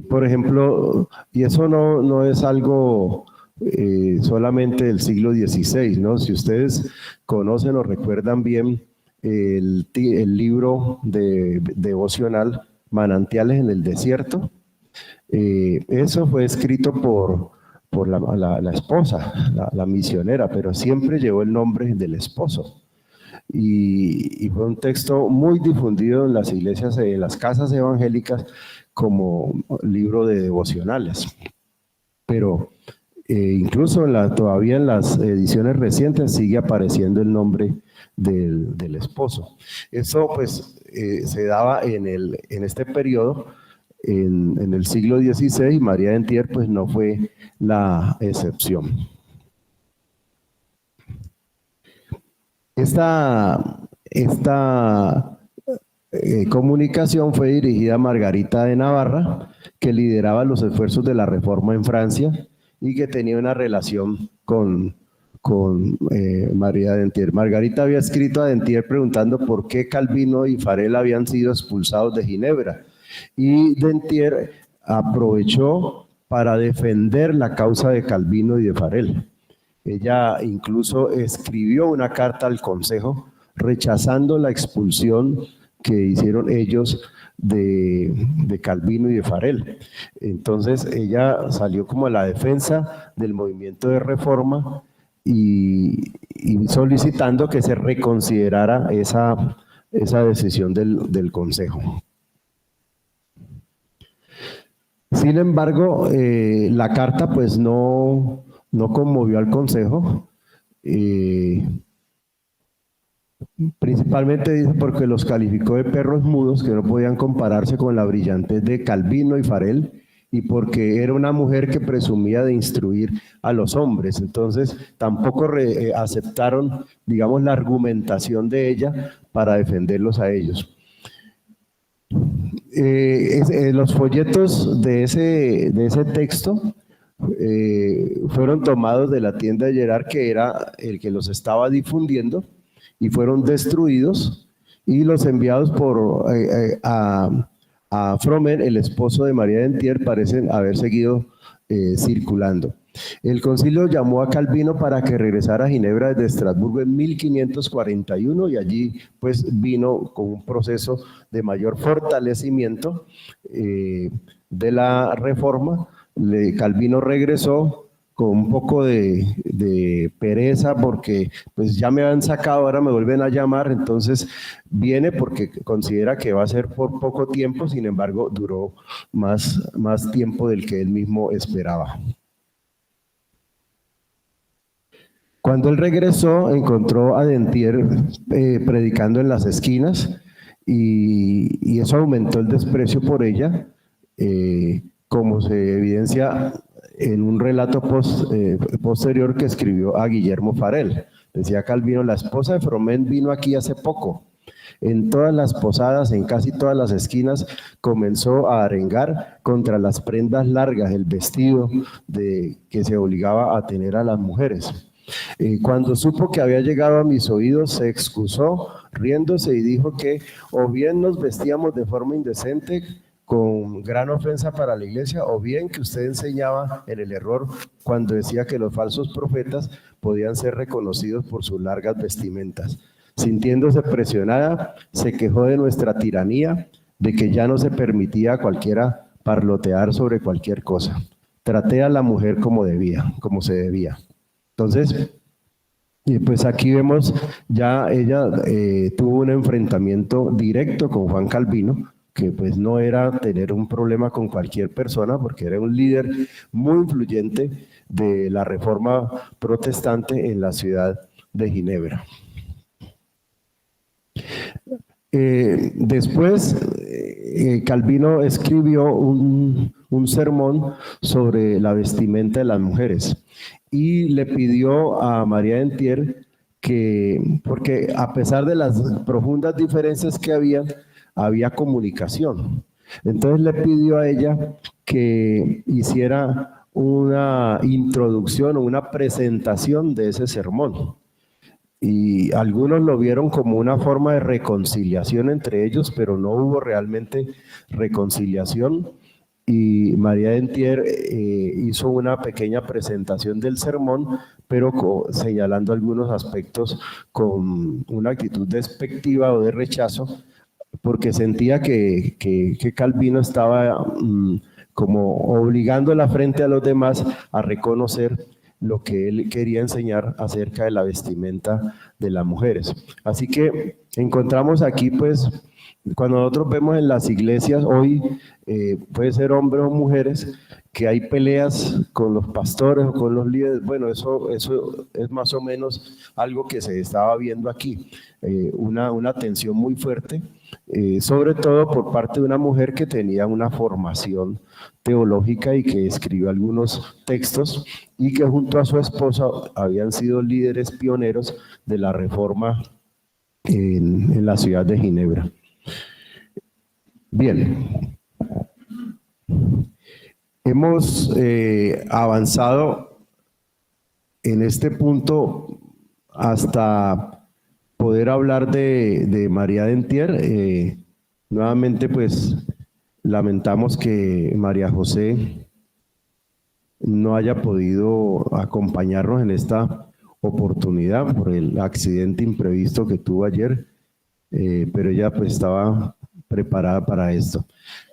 Por ejemplo, y eso no es algo solamente del siglo XVI, ¿no? Si ustedes conocen o recuerdan bien el libro devocional Manantiales en el Desierto, eso fue escrito por la esposa, la misionera, pero siempre llevó el nombre del esposo. Y fue un texto muy difundido en las iglesias, en las casas evangélicas, como libro de devocionales. Pero incluso todavía en las ediciones recientes sigue apareciendo el nombre del esposo. Eso pues se daba en este periodo, en el siglo XVI, y María Dentier pues no fue la excepción. Esta comunicación fue dirigida a Margarita de Navarra, que lideraba los esfuerzos de la Reforma en Francia y que tenía una relación con María Dentier. Margarita había escrito a Dentier preguntando por qué Calvino y Farel habían sido expulsados de Ginebra, y Dentier aprovechó para defender la causa de Calvino y de Farel. Ella incluso escribió una carta al Consejo rechazando la expulsión que hicieron ellos de Calvino y de Farel. Entonces ella salió como a la defensa del movimiento de reforma y solicitando que se reconsiderara esa decisión del Consejo. Sin embargo, la carta pues no conmovió al Consejo, principalmente dice porque los calificó de perros mudos que no podían compararse con la brillantez de Calvino y Farel, y porque era una mujer que presumía de instruir a los hombres. Entonces tampoco aceptaron, digamos, la argumentación de ella para defenderlos a ellos. Los folletos de ese texto fueron tomados de la tienda de Gerard, que era el que los estaba difundiendo, y fueron destruidos y los enviados a Froment, el esposo de María Dentier, parecen haber seguido circulando. El concilio llamó a Calvino para que regresara a Ginebra desde Estrasburgo en 1541, y allí pues vino con un proceso de mayor fortalecimiento de la reforma. Calvino regresó con un poco de pereza porque pues ya me han sacado, ahora me vuelven a llamar, entonces viene porque considera que va a ser por poco tiempo. Sin embargo, duró más tiempo del que él mismo esperaba. Cuando él regresó, encontró a Dentier predicando en las esquinas, y eso aumentó el desprecio por ella, como se evidencia en un relato posterior que escribió a Guillermo Farel. Decía Calvino: la esposa de Froment vino aquí hace poco. En todas las posadas, en casi todas las esquinas, comenzó a arengar contra las prendas largas, el vestido que se obligaba a tener a las mujeres. Cuando supo que había llegado a mis oídos, se excusó riéndose y dijo que o bien nos vestíamos de forma indecente, con gran ofensa para la iglesia, o bien que usted enseñaba en el error cuando decía que los falsos profetas podían ser reconocidos por sus largas vestimentas. Sintiéndose presionada, se quejó de nuestra tiranía, de que ya no se permitía a cualquiera parlotear sobre cualquier cosa. Traté a la mujer como se debía. Entonces, pues aquí vemos ya ella tuvo un enfrentamiento directo con Juan Calvino, que pues no era tener un problema con cualquier persona, porque era un líder muy influyente de la reforma protestante en la ciudad de Ginebra. Después, Calvino escribió un sermón sobre la vestimenta de las mujeres, y le pidió a María Dentier porque a pesar de las profundas diferencias que había comunicación. Entonces le pidió a ella que hiciera una introducción o una presentación de ese sermón. Y algunos lo vieron como una forma de reconciliación entre ellos, pero no hubo realmente reconciliación. Y María Dentier hizo una pequeña presentación del sermón, pero señalando algunos aspectos con una actitud despectiva o de rechazo, porque sentía que Calvino estaba como obligándola frente a los demás a reconocer lo que él quería enseñar acerca de la vestimenta de las mujeres. Así que encontramos aquí, pues, cuando nosotros vemos en las iglesias hoy, puede ser hombres o mujeres, que hay peleas con los pastores o con los líderes. Bueno, eso es más o menos algo que se estaba viendo aquí, una tensión muy fuerte, sobre todo por parte de una mujer que tenía una formación teológica y que escribió algunos textos, y que junto a su esposa habían sido líderes pioneros de la reforma en la ciudad de Ginebra. Bien, hemos avanzado en este punto hasta poder hablar de María Dentier. Nuevamente, pues, lamentamos que María José no haya podido acompañarnos en esta oportunidad por el accidente imprevisto que tuvo ayer, pero ella pues estaba preparada para esto.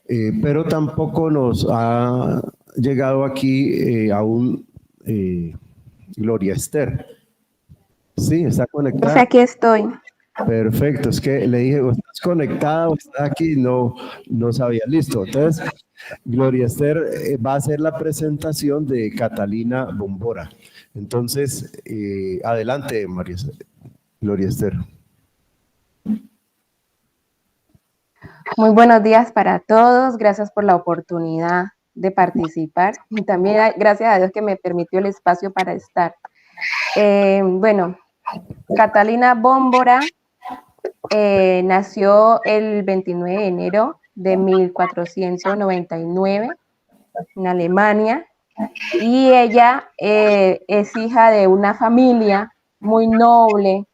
Pero tampoco nos ha llegado aquí aún Gloria Esther. Sí, está conectada. Pues aquí estoy. Perfecto, es que le dije, ¿o estás conectada o estás aquí? No, no sabía. Listo. Entonces, Gloria Esther va a hacer la presentación de Catalina Bombora. Entonces, adelante, Gloria Esther. Muy buenos días para todos. Gracias por la oportunidad de participar y también gracias a Dios que me permitió el espacio para estar. Bueno, Catalina Bómbora nació el 29 de enero de 1499 en Alemania y ella es hija de una familia muy noble,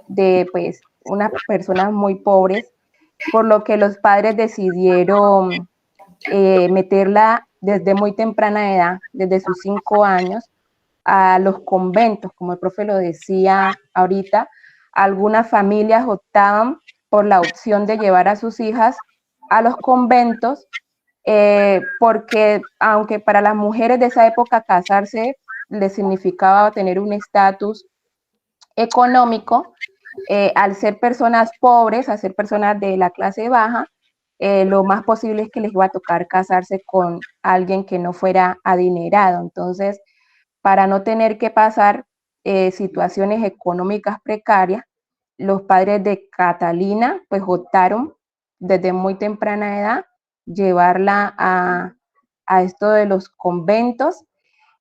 de pues unas personas muy pobres, por lo que los padres decidieron meterla desde muy temprana edad, desde sus 5 años, a los conventos, como el profe lo decía ahorita. Algunas familias optaban por la opción de llevar a sus hijas a los conventos, porque aunque para las mujeres de esa época casarse les significaba tener un estatus económico, al ser personas pobres, al ser personas de la clase baja, lo más posible es que les iba a tocar casarse con alguien que no fuera adinerado. Entonces, para no tener que pasar situaciones económicas precarias, los padres de Catalina pues optaron desde muy temprana edad llevarla a esto de los conventos.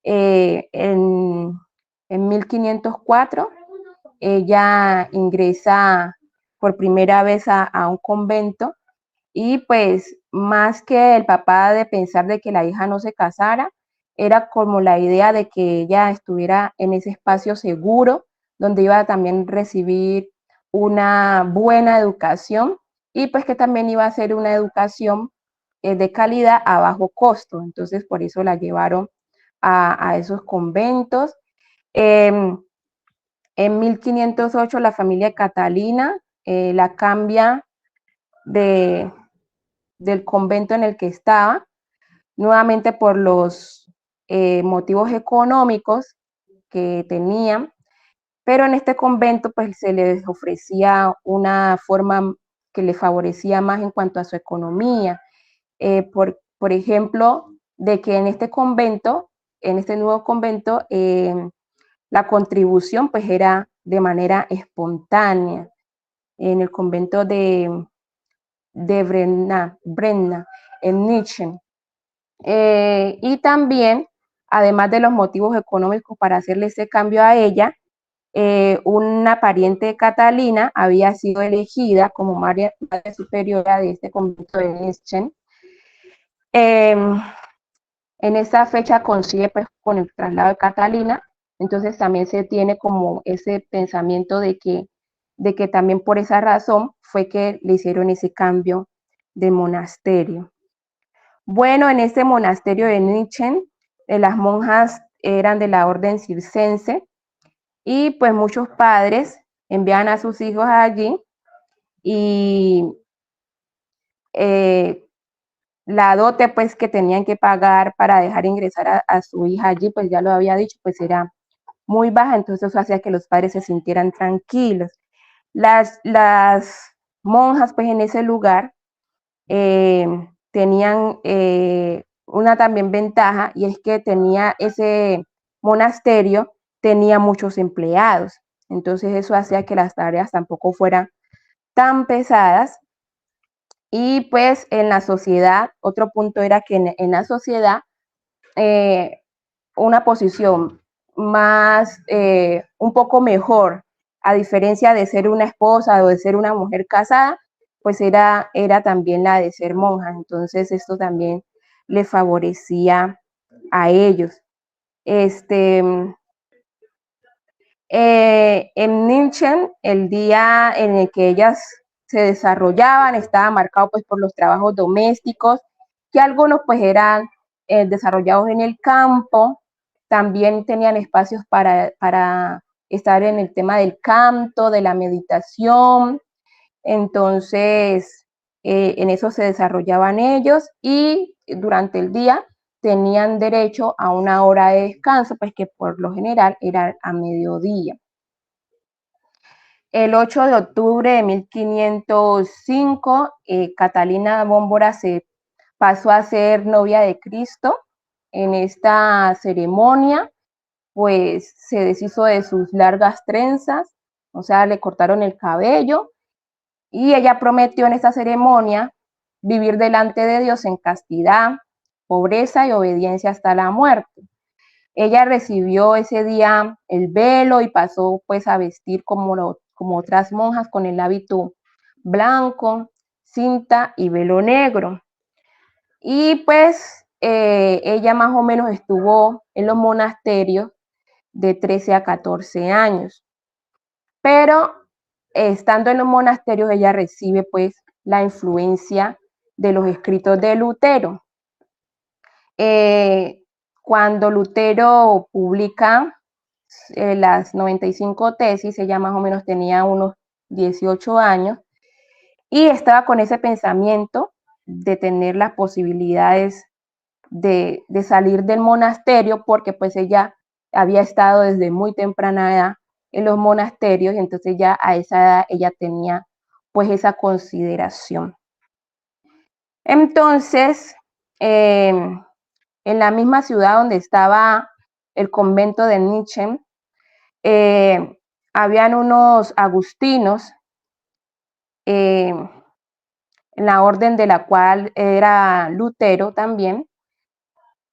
En 1504 ella ingresa por primera vez a un convento y pues más que el papá de pensar de que la hija no se casara, era como la idea de que ella estuviera en ese espacio seguro, donde iba a también recibir una buena educación y pues que también iba a ser una educación de calidad a bajo costo. Entonces por eso la llevaron a esos conventos. En 1508 la familia Catalina la cambia de, del convento en el que estaba, nuevamente por los motivos económicos que tenían, pero en este convento pues se les ofrecía una forma que le favorecía más en cuanto a su economía. Por ejemplo, de que en este convento, en este nuevo convento, la contribución pues era de manera espontánea. En el convento de Brenna en Nietzsche. Y también, además de los motivos económicos para hacerle ese cambio a ella, una pariente de Catalina había sido elegida como madre superiora de este convento de Nietzsche. En esa fecha coincide pues, con el traslado de Catalina, entonces también se tiene como ese pensamiento de que también por esa razón fue que le hicieron ese cambio de monasterio. Bueno, en este monasterio de Nietzsche, las monjas eran de la orden circense y pues muchos padres enviaban a sus hijos allí y la dote pues que tenían que pagar para dejar ingresar a su hija allí, pues ya lo había dicho, pues era muy baja, entonces eso hacía que los padres se sintieran tranquilos. Las monjas pues en ese lugar tenían una también ventaja y es que tenía ese monasterio, tenía muchos empleados, entonces eso hacía que las tareas tampoco fueran tan pesadas. Y pues en la sociedad, otro punto era que en la sociedad una posición más, un poco mejor, a diferencia de ser una esposa o de ser una mujer casada, pues era también la de ser monja. Entonces esto también le favorecía a ellos. En Nietzsche, el día en el que ellas se desarrollaban estaba marcado pues por los trabajos domésticos, que algunos pues eran desarrollados en el campo, también tenían espacios para estar en el tema del canto, de la meditación, entonces en eso se desarrollaban ellos y durante el día tenían derecho a una hora de descanso, pues que por lo general era a mediodía. El 8 de octubre de 1505, Catalina Bómbora se pasó a ser novia de Cristo. En esta ceremonia, pues se deshizo de sus largas trenzas, o sea, le cortaron el cabello, y ella prometió en esa ceremonia vivir delante de Dios en castidad, pobreza y obediencia hasta la muerte. Ella recibió ese día el velo y pasó pues a vestir como otras monjas con el hábito blanco, cinta y velo negro. Y pues ella más o menos estuvo en los monasterios de 13 a 14 años. Pero estando en los monasterios ella recibe pues la influencia de los escritos de Lutero. Cuando Lutero publica las 95 tesis, ella más o menos tenía unos 18 años y estaba con ese pensamiento de tener las posibilidades de salir del monasterio, porque pues ella había estado desde muy temprana edad en los monasterios y entonces ya a esa edad ella tenía pues esa consideración. Entonces, en la misma ciudad donde estaba el convento de Nietzsche, habían unos agustinos en la orden de la cual era Lutero también,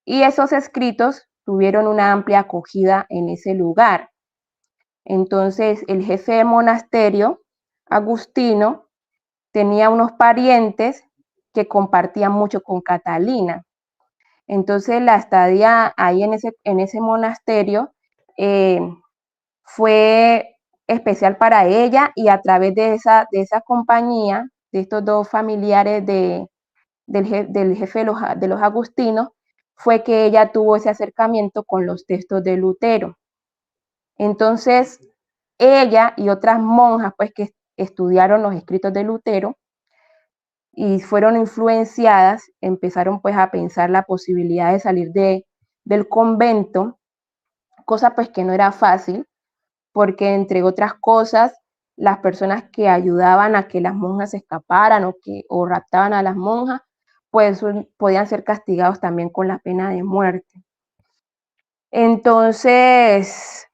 y esos escritos tuvieron una amplia acogida en ese lugar. Entonces, el jefe de monasterio, Agustino, tenía unos parientes que compartían mucho con Catalina. Entonces, la estadía ahí en ese monasterio fue especial para ella, y a través de esa compañía, de estos dos familiares del jefe de los agustinos, fue que ella tuvo ese acercamiento con los textos de Lutero. Entonces, ella y otras monjas pues que estudiaron los escritos de Lutero y fueron influenciadas, empezaron pues a pensar la posibilidad de salir del convento, cosa pues que no era fácil, porque entre otras cosas, las personas que ayudaban a que las monjas escaparan o raptaban a las monjas, pues podían ser castigados también con la pena de muerte. Entonces,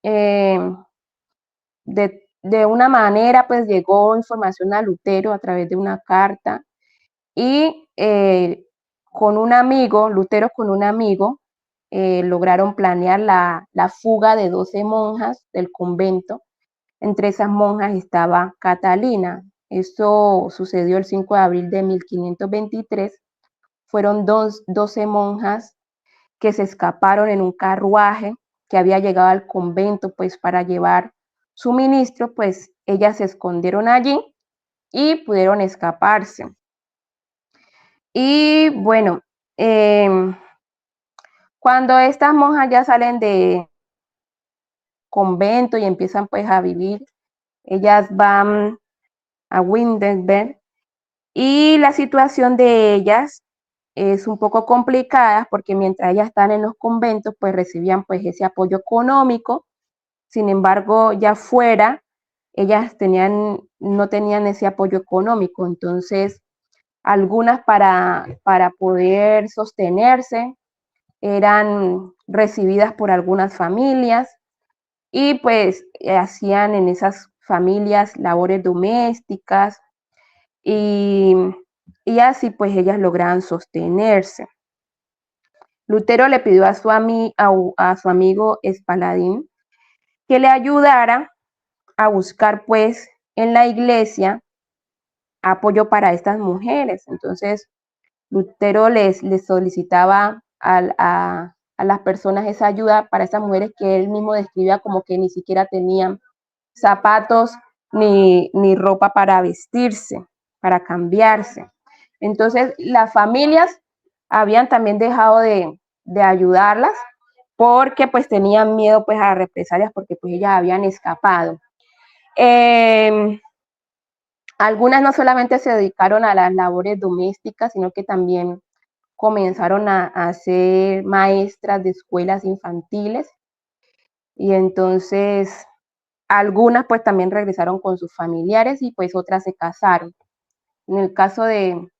de una manera, pues llegó información a Lutero a través de una carta, y con un amigo, Lutero con un amigo, lograron planear la fuga de 12 monjas del convento. Entre esas monjas estaba Catalina. Esto sucedió el 5 de abril de 1523. Fueron 12 monjas que se escaparon en un carruaje que había llegado al convento pues para llevar suministro, pues ellas se escondieron allí y pudieron escaparse. Y bueno, cuando estas monjas ya salen de convento y empiezan pues a vivir, ellas van a Wittenberg, y la situación de ellas es un poco complicada porque mientras ellas están en los conventos pues recibían pues ese apoyo económico. Sin embargo, ya fuera ellas no tenían ese apoyo económico, entonces algunas para poder sostenerse eran recibidas por algunas familias y pues hacían en esas familias labores domésticas, y así pues ellas lograban sostenerse. Lutero le pidió a su amigo Espaladín que le ayudara a buscar pues en la iglesia apoyo para estas mujeres. Entonces Lutero les solicitaba a las personas esa ayuda para esas mujeres que él mismo describía como que ni siquiera tenían zapatos ni ropa para vestirse, para cambiarse. Entonces las familias habían también dejado de ayudarlas porque pues tenían miedo pues a represalias, porque pues ellas habían escapado. Algunas no solamente se dedicaron a las labores domésticas, sino que también comenzaron a ser maestras de escuelas infantiles, y entonces algunas pues también regresaron con sus familiares y pues otras se casaron. En el caso de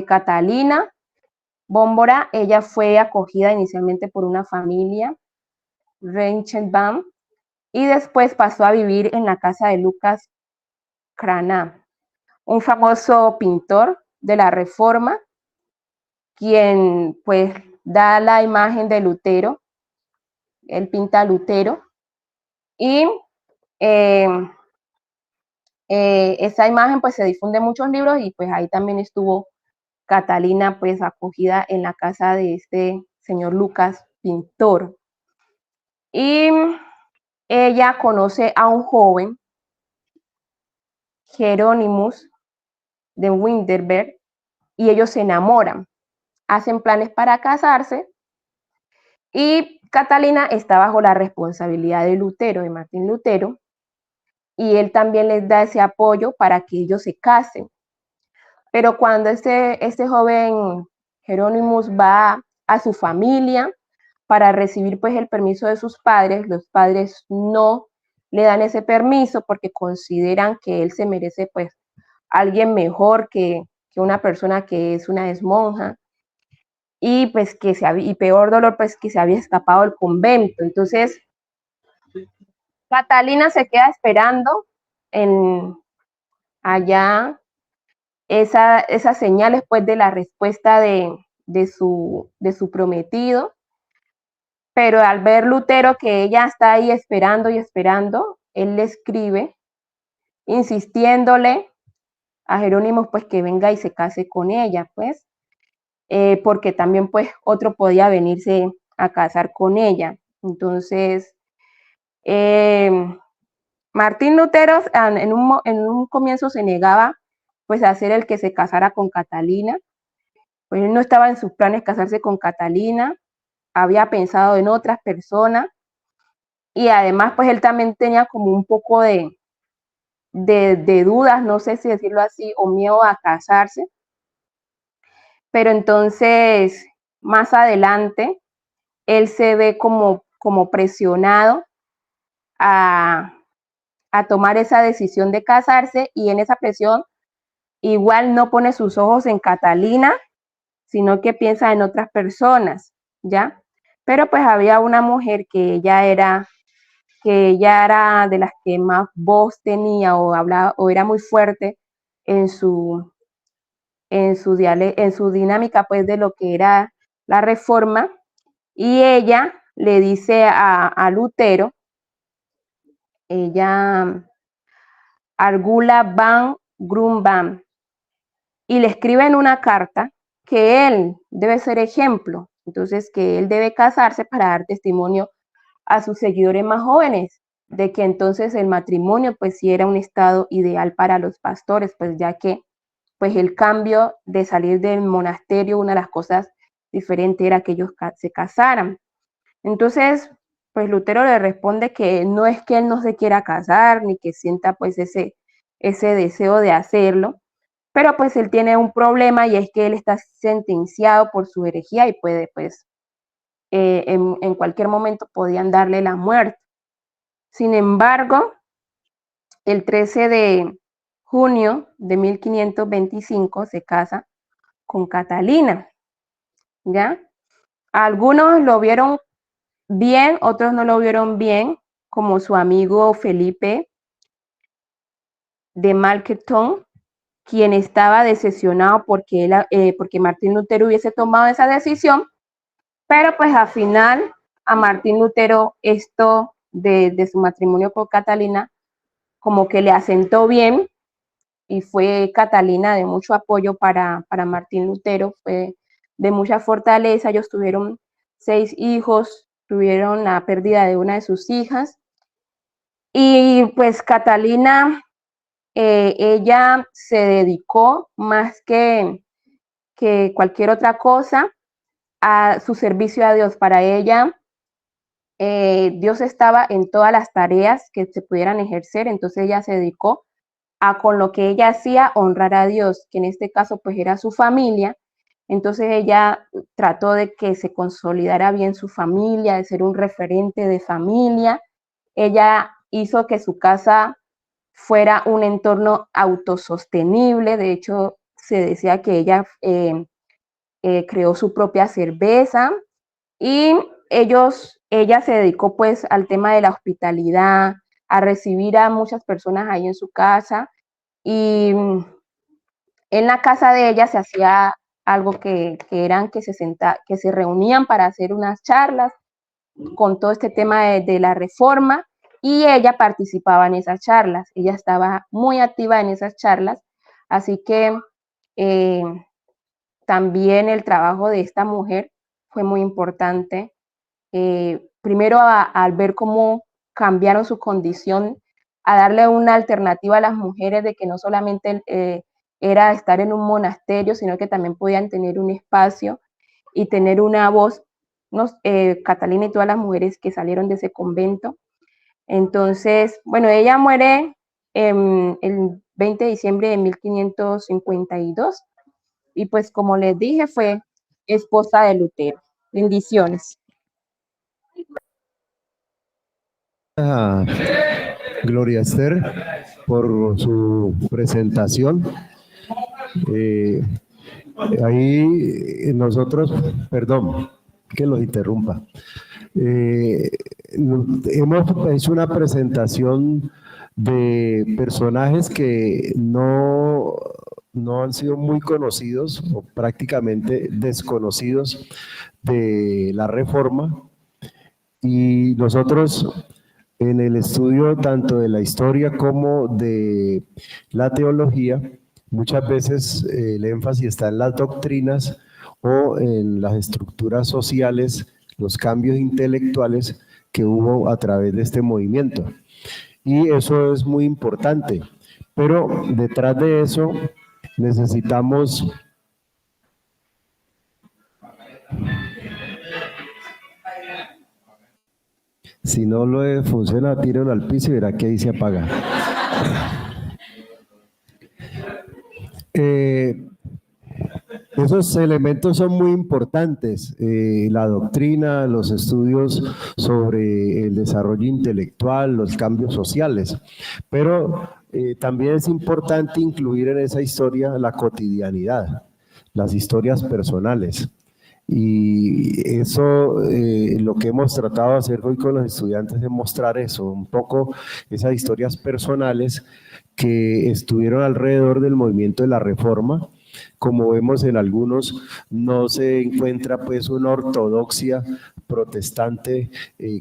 Catalina Bómbora, ella fue acogida inicialmente por una familia, Reichenbaum, y después pasó a vivir en la casa de Lucas Cranach, un famoso pintor de la Reforma, quien pues da la imagen de Lutero. Él pinta a Lutero y esa imagen pues se difunde en muchos libros y pues ahí también estuvo Catalina pues acogida en la casa de este señor Lucas, pintor. Y ella conoce a un joven, Jerónimos de Winterberg, y ellos se enamoran, hacen planes para casarse y Catalina está bajo la responsabilidad de Lutero, de Martín Lutero, y él también les da ese apoyo para que ellos se casen. Pero cuando este joven Jerónimos va a su familia para recibir pues el permiso de sus padres, los padres no le dan ese permiso porque consideran que él se merece pues alguien mejor que una persona que es una exmonja y pues y peor dolor pues que se había escapado del convento. Entonces Catalina se queda esperando allá esas señales pues de la respuesta de su prometido, pero al ver Lutero que ella está ahí esperando y esperando, él le escribe insistiéndole a Jerónimo pues que venga y se case con ella, pues, porque también pues otro podía venirse a casar con ella. Entonces, Martín Lutero en un comienzo se negaba pues a ser el que se casara con Catalina, pues él no estaba en sus planes casarse con Catalina, había pensado en otras personas y además pues él también tenía como un poco de dudas, no sé si decirlo así, o miedo a casarse, pero entonces más adelante él se ve como presionado a tomar esa decisión de casarse y en esa presión igual no pone sus ojos en Catalina, sino que piensa en otras personas, ¿ya? Pero pues había una mujer que ella era de las que más voz tenía o hablaba o era muy fuerte en su dinámica pues de lo que era la Reforma, y ella le dice a Lutero, ella Argula van Grunbaum, y le escribe en una carta que él debe ser ejemplo, entonces que él debe casarse para dar testimonio a sus seguidores más jóvenes de que entonces el matrimonio pues sí era un estado ideal para los pastores, pues ya que pues el cambio de salir del monasterio, una de las cosas diferentes era que ellos se casaran. Entonces, pues Lutero le responde que no es que él no se quiera casar, ni que sienta pues ese deseo de hacerlo, pero pues él tiene un problema y es que él está sentenciado por su herejía y puede pues en cualquier momento podían darle la muerte. Sin embargo, el 13 de junio de 1525 se casa con Catalina, ¿ya? Algunos lo vieron bien, otros no lo vieron bien, como su amigo Felipe de Malqueton, quien estaba decepcionado porque Martín Lutero hubiese tomado esa decisión, pero pues al final a Martín Lutero esto de su matrimonio con Catalina como que le asentó bien y fue Catalina de mucho apoyo para Martín Lutero, fue de mucha fortaleza. Ellos tuvieron 6 hijos, tuvieron la pérdida de una de sus hijas y pues Catalina, ella se dedicó más que cualquier otra cosa a su servicio a Dios. Para ella, Dios estaba en todas las tareas que se pudieran ejercer, entonces ella se dedicó a con lo que ella hacía honrar a Dios, que en este caso pues era su familia. Entonces ella trató de que se consolidara bien su familia, de ser un referente de familia. Ella hizo que su casa fuera un entorno autosostenible. De hecho, se decía que ella creó su propia cerveza y ella se dedicó pues al tema de la hospitalidad, a recibir a muchas personas ahí en su casa, y en la casa de ella se hacía algo que se reunían para hacer unas charlas con todo este tema de la reforma, y ella participaba en esas charlas, ella estaba muy activa en esas charlas, así que también el trabajo de esta mujer fue muy importante. Primero al ver cómo cambiaron su condición, a darle una alternativa a las mujeres de que no solamente era estar en un monasterio, sino que también podían tener un espacio y tener una voz, Catalina y todas las mujeres que salieron de ese convento. Entonces, bueno, ella muere el 20 de diciembre de 1552 y pues como les dije, fue esposa de Lutero. Bendiciones. Gloria Esther por su presentación. Ahí nosotros, perdón que los interrumpa, hemos hecho una presentación de personajes que no han sido muy conocidos o prácticamente desconocidos de la Reforma, y nosotros en el estudio tanto de la historia como de la teología, muchas veces el énfasis está en las doctrinas o en las estructuras sociales, los cambios intelectuales que hubo a través de este movimiento. Y eso es muy importante, pero detrás de eso necesitamos si no lo funciona, tírenlo al piso y verá que ahí se apaga. Esos elementos son muy importantes, la doctrina, los estudios sobre el desarrollo intelectual, los cambios sociales, pero también es importante incluir en esa historia la cotidianidad, las historias personales. Y eso, lo que hemos tratado de hacer hoy con los estudiantes es mostrar eso, un poco esas historias personales que estuvieron alrededor del movimiento de la Reforma. Como vemos en algunos, no se encuentra pues una ortodoxia protestante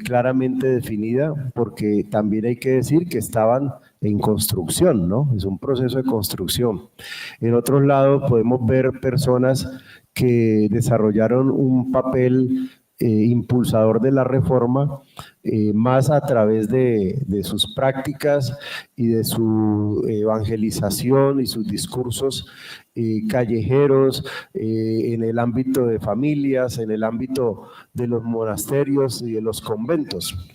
claramente definida, porque también hay que decir que estaban en construcción, ¿no? Es un proceso de construcción. En otros lados podemos ver personas que desarrollaron un papel impulsador de la Reforma, más a través de sus prácticas y de su evangelización y sus discursos callejeros, en el ámbito de familias, en el ámbito de los monasterios y de los conventos.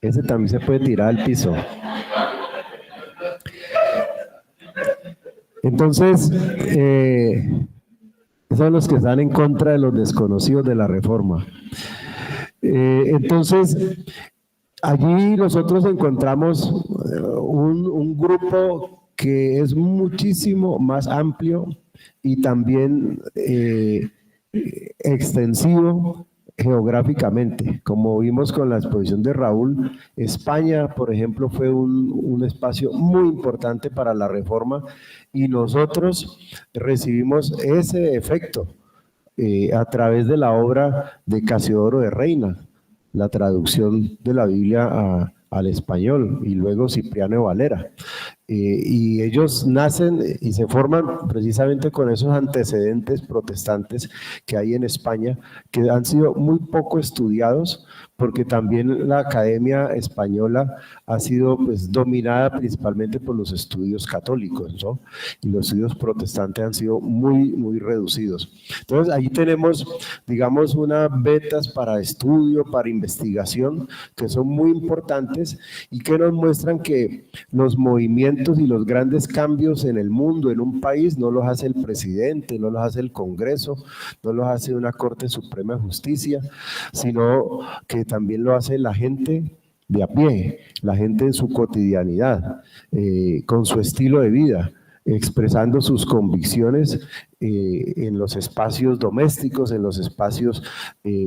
Ese también se puede tirar al piso. Entonces, son los que están en contra de los desconocidos de la Reforma. Entonces, allí nosotros encontramos un grupo que es muchísimo más amplio y también extensivo geográficamente. Como vimos con la exposición de Raúl, España, por ejemplo, fue un espacio muy importante para la Reforma, y nosotros recibimos ese efecto a través de la obra de Casiodoro de Reina, la traducción de la Biblia al español, y luego Cipriano de Valera. Y ellos nacen y se forman precisamente con esos antecedentes protestantes que hay en España, que han sido muy poco estudiados, porque también la academia española ha sido pues dominada principalmente por los estudios católicos, ¿no? Y los estudios protestantes han sido muy reducidos. Entonces ahí tenemos, digamos, unas vetas para estudio, para investigación, que son muy importantes y que nos muestran que los movimientos y los grandes cambios en el mundo, en un país, no los hace el presidente, no los hace el Congreso, no los hace una Corte Suprema de Justicia, sino que también lo hace la gente de a pie, la gente en su cotidianidad, con su estilo de vida, expresando sus convicciones en los espacios domésticos, en los espacios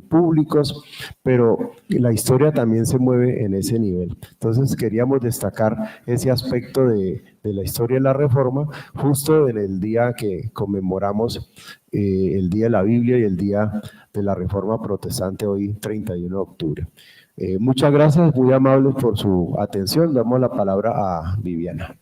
públicos, pero la historia también se mueve en ese nivel. Entonces queríamos destacar ese aspecto de la historia de la Reforma, justo en el día que conmemoramos el Día de la Biblia y el Día de la Reforma Protestante, hoy 31 de octubre. Muchas gracias, muy amables por su atención. Damos la palabra a Viviana.